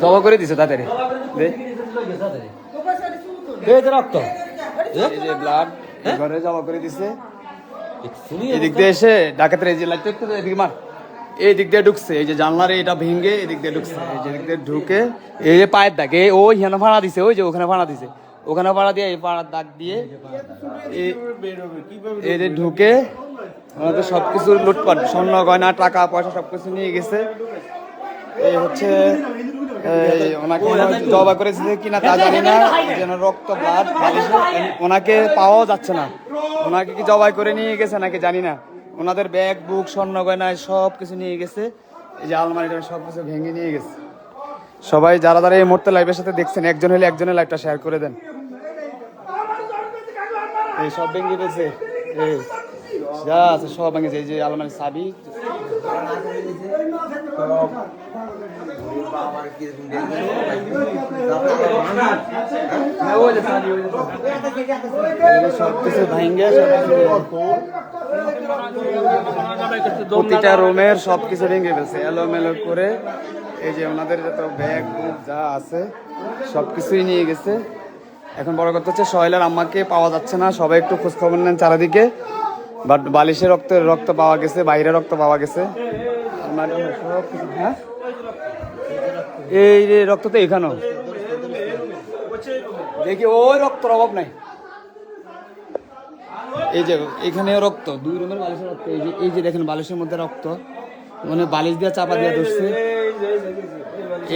জবা করে দিছে তাড়াতাড়ি রক্ত এই যে ব্লাড ঘরে জবা করে দিছে এদিক দিয়ে এসে ডাকাতের এই যে লাইট এদিকে মার এই দিক দিয়ে ঢুকছে এই যে জানলার এটা ভেঙে এদিক দিয়ে ঢুকছে এই যে দিক দিয়ে ঢুকে এই যে পায়ের দাগ ওই হেন ভাড়া দিছে ওই যে ওখানে ভাড়া দিছে ওখানে ভাড়া দিয়ে এই পাড়ার দাগ দিয়ে এই যে ঢুকে ওনাদের সবকিছু লুটপাট স্বর্ণ গয়না টাকা পয়সা সবকিছু নিয়ে গেছে এই হচ্ছে ওনাকে জবা করেছে কিনা তা জানি না যেন রক্ত ব্লাড ওনাকে পাওয়াও যাচ্ছে না ওনাকে কি জবাই করে নিয়ে গেছে নাকি জানি না ওনাদের ব্যাগ বুক স্বর্ণ গয়নায় সব কিছু নিয়ে গেছে এই যে আলমারিটা সব কিছু ভেঙে নিয়ে গেছে সবাই যারা যারা এই মুহূর্তে লাইভের সাথে দেখছেন একজন হলে একজনের লাইভটা শেয়ার করে দেন এই সব ভেঙে গেছে এই যা আছে সব ভেঙেছে এই যে আলমারির চাবি সবকিছু ভেঙে প্রতিটা রুমের সবকিছু ভেঙে ফেলছে এলোমেলো করে এই যে ওনাদের যত ব্যাগ বুক যা আছে সবকিছুই নিয়ে গেছে এখন বড় কথা হচ্ছে সোহেলের আম্মাকে পাওয়া যাচ্ছে না সবাই একটু খোঁজখবর নেন চারিদিকে বাট বালিশের রক্ত পাওয়া গেছে বাইরে রক্ত পাওয়া গেছে হ্যাঁ এই যে রক্ত তো এখানেও দেখি ওই রক্তর অভাব নাই এই যে এখানেও রক্ত দুই রুমের বালিশের রক্ত এই যে দেখেন বালিশের মধ্যে রক্ত মানে বালিশ দিয়ে চাপা দিয়ে ধরছে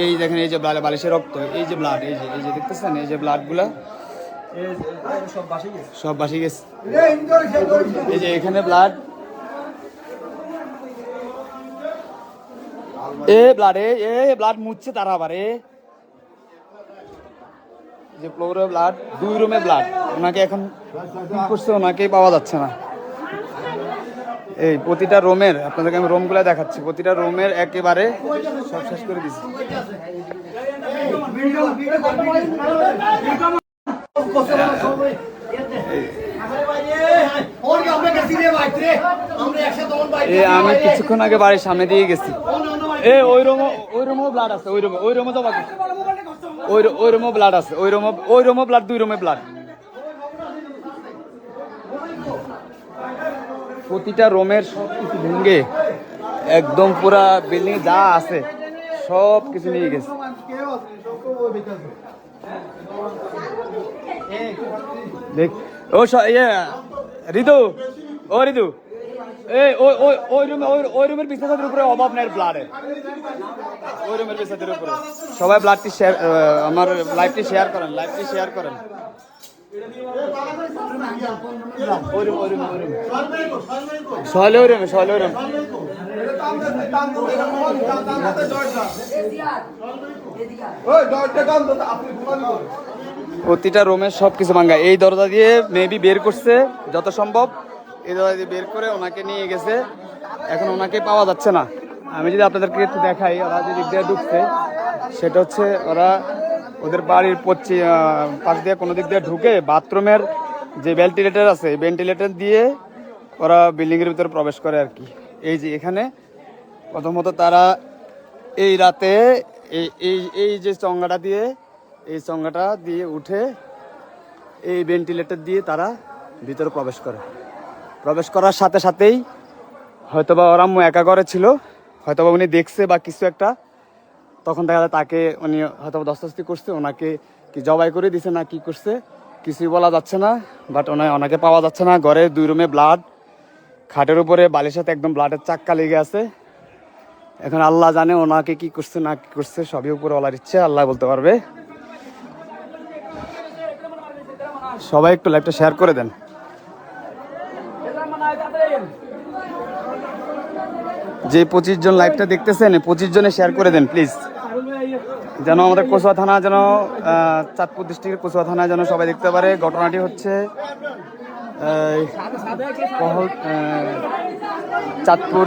এই দেখেন এই যে বালিশের রক্ত এই যে ব্লাড এই যে দেখতেছেন এই যে ব্লাড গুলা সব বাসি গেছে এই যে এখানে ব্লাড ব্লাড মুছছে তারা আবার যে ফ্লোরে ব্লাড দুই রুমে ব্লাড ওনাকে এখন কি করছে ওনাকেই পাওয়া যাচ্ছে না এই প্রতিটা রুমের আপনাদেরকে আমি রুমগুলো দেখাচ্ছি প্রতিটা রুমের একেবারে সব শেষ করে দিচ্ছি আমি কিছুক্ষণ আগে বাড়ির সামনে দিয়ে গেছি ওই রুমও ব্লাড আছে ওই রুমও জমা ওই রুমও ব্লাড আছে ওই রুমও ব্লাড দুই রুমে ব্লাড প্রতিটা রুমের সব কিছু ভেঙে একদম পুরা বিল্ডিং যা আছে সব কিছু নিয়ে গেছে দেখ ও ঋতু ও ঋতু ওই রুমের বিছানার উপরে অভাব নেই ব্লাডের ওই রুমের বিছানার উপরে সবাই ব্লাডটি শেয়ার আমার লাইভটি শেয়ার করেন প্রতিটা রুমের সবকিছু ভাঙা এই দরজা দিয়ে মেবি বের করছে যত সম্ভব এই দরজা দিয়ে বের করে ওনাকে নিয়ে গেছে এখন ওনাকে পাওয়া যাচ্ছে না আমি যদি আপনাদেরকে একটু দেখাই ওরা যে দিক দিয়ে ঢুকছে সেটা হচ্ছে ওরা ওদের বাড়ির পাশ দিয়ে কোনো দিক দিয়ে ঢুকে বাথরুমের যে ভেন্টিলেটর আছে ভেন্টিলেটর দিয়ে ওরা বিল্ডিংয়ের ভিতরে প্রবেশ করে আর কি এই যে এখানে প্রথমত তারা এই রাতে এই যে চঙ্গাটা দিয়ে এই চঙ্গাটা দিয়ে উঠে এই ভেন্টিলেটর দিয়ে তারা ভিতরে প্রবেশ করার সাথে সাথেই হয়তোবা ওরা একা ঘরে ছিল হয়তোবা উনি দেখছে বা কিছু একটা তখন দেখা যায় তাকে উনি হয়তো দস্তাস্তি করছে ওনাকে কি জবাই করে দিছে না কি করছে কিছুই বলা যাচ্ছে না বাট ওনাকে পাওয়া যাচ্ছে না ঘরে দুই রুমে ব্লাড খাটের উপরে বালির সাথে একদম ব্লাডের চাক্কা লেগে আছে এখন আল্লাহ জানে ওনাকে কি করছে না কি করছে সবই উপরে বলার ইচ্ছে আল্লাহ বলতে পারবে সবাই একটু লাইভটা শেয়ার করে দেন যে 25 জন লাইভটা দেখতেছেন 25 জনে শেয়ার করে দেন প্লিজ যেন আমাদের কচুয়া থানা যেন চাঁদপুর ডিস্ট্রিক্টের কচুয়া থানা যেন সবাই দেখতে পারে ঘটনাটি হচ্ছে চাঁদপুর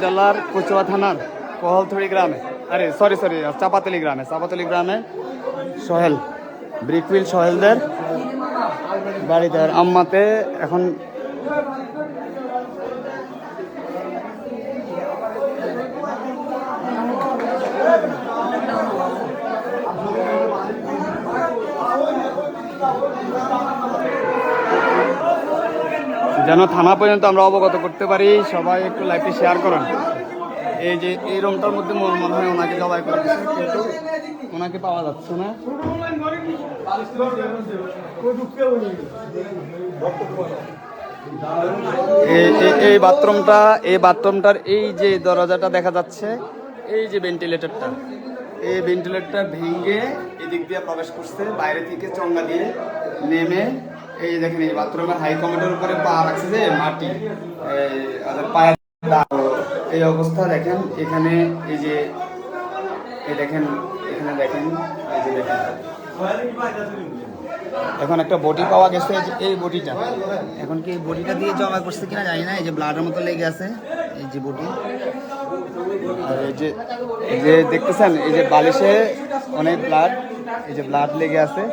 জেলার কচুয়া থানার কহলথড়ি গ্রামে সরি চাপাতলি গ্রামে সোহেল ব্রিকউইল সোহেলদের বাড়িতে আম্মাতে এখন যেন থানা পর্যন্ত আমরা অবগত করতে পারি, সবাই একটু লাইভটি শেয়ার করেন। এই যে এই রুমটার মধ্যে মনে হয় ওনাকে জবাই করে দিচ্ছে, কিন্তু ওনাকে পাওয়া যাচ্ছে না। এই বাথরুমটার এই যে দরজাটা দেখা যাচ্ছে, এই যে ভেন্টিলেটরটা, এই ভেন্টিলেটরটা ভেঙে এদিক দিয়ে প্রবেশ করছে, বাইরে থেকে চঙ্গা দিয়ে নেমে। এই দেখেন এই বাথরুমের হাই কমেন্টের উপরে পা রাখছে যে মাটি, পায়ের এই অবস্থা দেখেন। এখানে এই যে দেখেন, এখানে দেখেন, এই যে দেখেন এখন একটা বডি পাওয়া গেছে। এই বডিটা এখন কি এই বডিটা দিয়ে জমা করছে কিনা জানি না। এই যে ব্লাডের মতো লেগে আছে, এই যে বডি। আর এই যে দেখতেছেন, এই যে বালিশে অনেক ব্লাড, এই যে ব্লাড লেগে আছে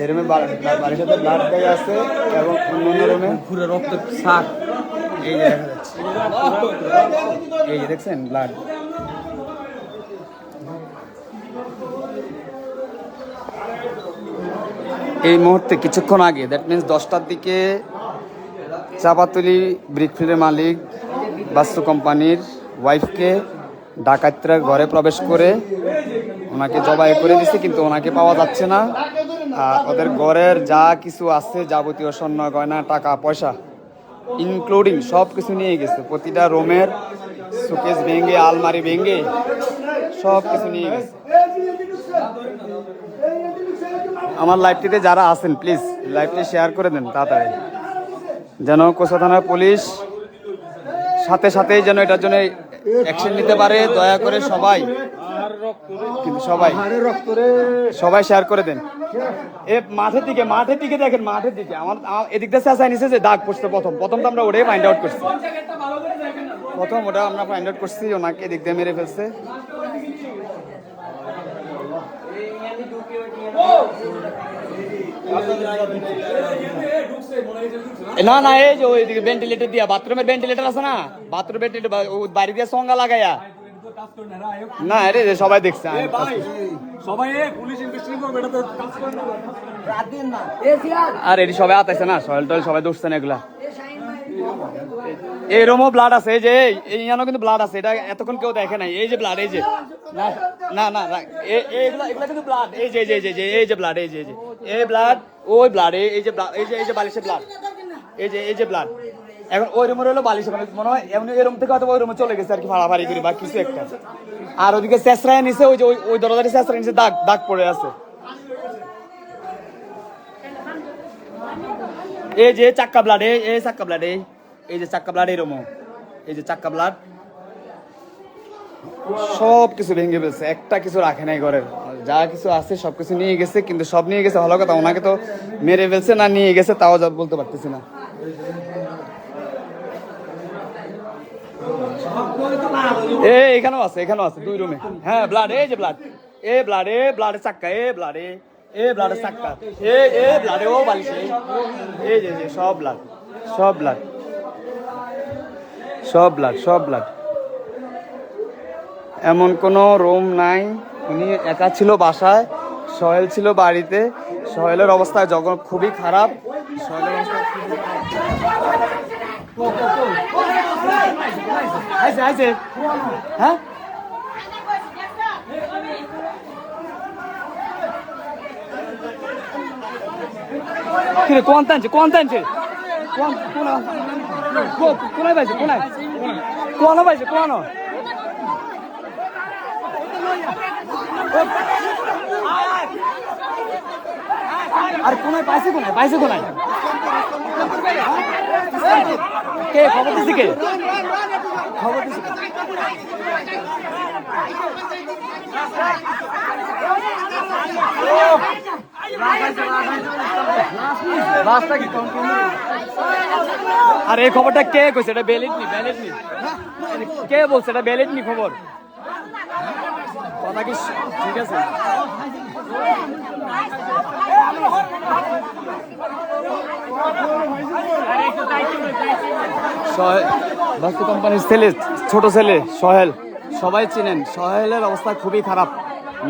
এরমে বালিশের সাথে ব্লাড লেগে আছে, এবং অন্য রুমে পুরো রক্ত শাক এই যে দেখা যাচ্ছে। এই যে দেখছেন ব্লাড। এই মুহূর্তে কিছুক্ষণ আগে, দ্যাট মিনস 10টার দিকে, চাপাতলি ব্রিকফিল্ডের মালিক বাস্তু কোম্পানির ওয়াইফকে ডাকাতরা ঘরে প্রবেশ করে ওনাকে জবাই করে দিচ্ছে, কিন্তু ওনাকে পাওয়া যাচ্ছে না। আর ওদের ঘরের যা কিছু আছে, যাবতীয় স্বর্ণ গয়না, টাকা পয়সা ইনক্লুডিং সব কিছু নিয়ে গেছে। প্রতিটা রুমের শোকেস ভেঙে, আলমারি ভেঙে সব কিছু নিয়ে গেছে। আমার লাইভটিতে যারা আছেন প্লিজ লাইভটি শেয়ার করে দেন তাড়াতাড়ি, যেন কোচা থানার পুলিশ সাথে সাথেই যেন এটার জন্য অ্যাকশন নিতে পারে। দয়া করে সবাই, কিন্তু সবাই শেয়ার করে দেন। মাঠের দিকে দেখেন, মাঠের দিকে আমার এদিক দিয়ে চেঁচাই নিছে যে দাগ পড়ছে। প্রথম তো আমরা ওটাই ফাইন্ড আউট করছি, ওটা আমরা ফাইন্ড আউট করছি, ওনাকে এদিক দিয়ে মেরে ফেলছে। না এই যে ওইদিকে ভেন্টিলেটর দিয়া, বাথরুমের ভেন্টিলেটর আছে না, বাথরুম ভেন্টিলেটর বাড়ি দিয়ে সঙ্গা লাগাইয়া না, আরে সবাই দেখছে। আর এটি সবাই আতাইছে না, সয়েল টয়েল সবাই দৌড়ছে না এগুলা। এই রুমও ব্লাড আছে, এই যে এইখানেও কিন্তু ব্লাড আছে, এটা এতক্ষণ কেউ দেখে নাই। এই যে ব্লাড, এই যে না এগুলা কিন্তু ব্লাড, এই যে ব্লাড, এই ব্লাড, ওই ব্লাড, এই যে বালিশের ব্লাড, এই যে ব্লাড। এখন ওই রুমের হলো বালিশ, মনে হয় এমনি এই রুম থেকে হয়তো ওই রুমে চলে গেছে আর কি, ফাড়াফাড়ি করি বা কিছু একটা। আর ওদিকে চেঁচড়ায় নিচে, ওই যে ওই দরজাটি চেঁচড়ায় নিচে দাগ পড়ে আছে। এই যে চাক্কা ব্লাড, এই চাক্কা ব্লাড, এই যে চাক্কা ব্লাড, এই রুমও এই যে চাক্কা ব্লাড। সব কিছু ভেঙে ফেলছে, একটা কিছু রাখে নাই ঘরের, যা কিছু আছে সব কিছু নিয়ে গেছে। কিন্তু সব নিয়ে গেছে ভালো কথা, ওনাকে তো মেরে ফেলছে না নিয়ে গেছে তাও বলতে পারতেছি না। এখানেও আছে দুই রুমে। হ্যাঁ ব্লাড, এই যে ব্লাড, ব্লাডের চাক্কা, ব্লাডের চাক্কা, ব্লাডে ও বালিশে, এই যে সব ব্লাড। এমন কোনো রুম নাই। উনি একা ছিল বাসায়, সোহেল ছিল বাড়িতে। সোহেলের অবস্থা যখন খুবই খারাপ, হ্যাঁ কোন টানছে কোনায় পাইছে, কোন পাইছে, কোন আর কোনায় পাইছে, কোনায় কে খবর দিছি, আর এই খবরটা কে কইছে? এটা ব্যালিড নি কে বলছে? এটা ব্যালিড নি খবর, কথা কি ঠিক আছে? বাস্তু কোম্পানির ছেলে, ছোট ছেলে সোহেল, সবাই চিনেন, সোহেলের অবস্থা খুবই খারাপ,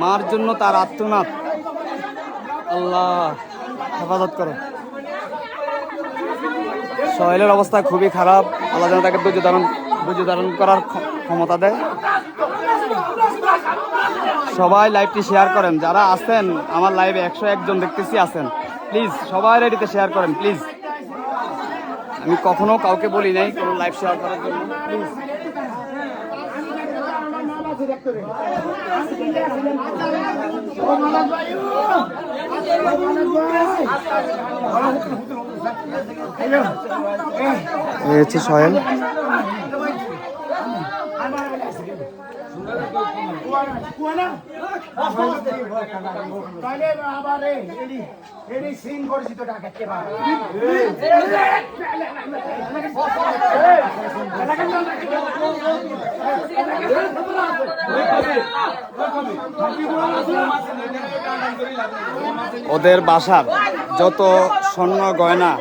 মার জন্য তার আত্মনাদ। আল্লাহ হেফাজত করো। সোহেলের অবস্থা খুবই খারাপ, আল্লাহ যেন তাকে ধৈর্য ধারণ করার ক্ষমতা দেয়। সবাই লাইভটি শেয়ার করেন, যারা আছেন আমার লাইভে 101 জন দেখতেছি আছেন, প্লিজ সবাই লাইভটিতে শেয়ার করেন প্লিজ। আমি কখনো কাউকে বলি নাই কোনো লাইভ শেয়ার করার জন্য, প্লিজ। এই হচ্ছে সোহেল। ওদের বাসার যত স্বর্ণ গয়না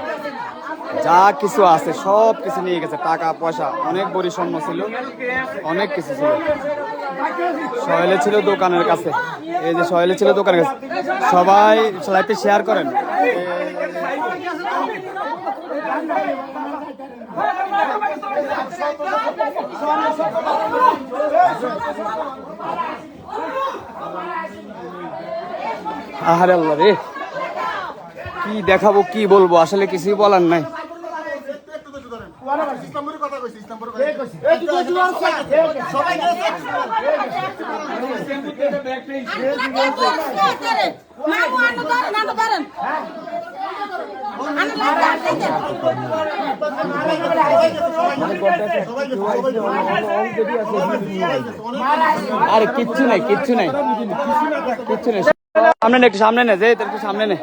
যা কিছু আছে সব কিছু নিয়ে গেছে, টাকা পয়সা, অনেক বড়ি স্বর্ণ ছিল, অনেক কিছু ছিল। সোহেলে ছিল দোকানের কাছে, এই যে সোহেলে ছিল দোকানের কাছে। সবাই লাইভটি শেয়ার করেন। আহারে আল্লাহ রে, কি দেখাবো কি বলবো, আসলে কিছুই বলার নাই। আরে কিচ্ছু নাই, কিচ্ছু নাই, কিচ্ছু নাই। সামনে নে, একটু সামনে নে, যে একটু সামনে নে।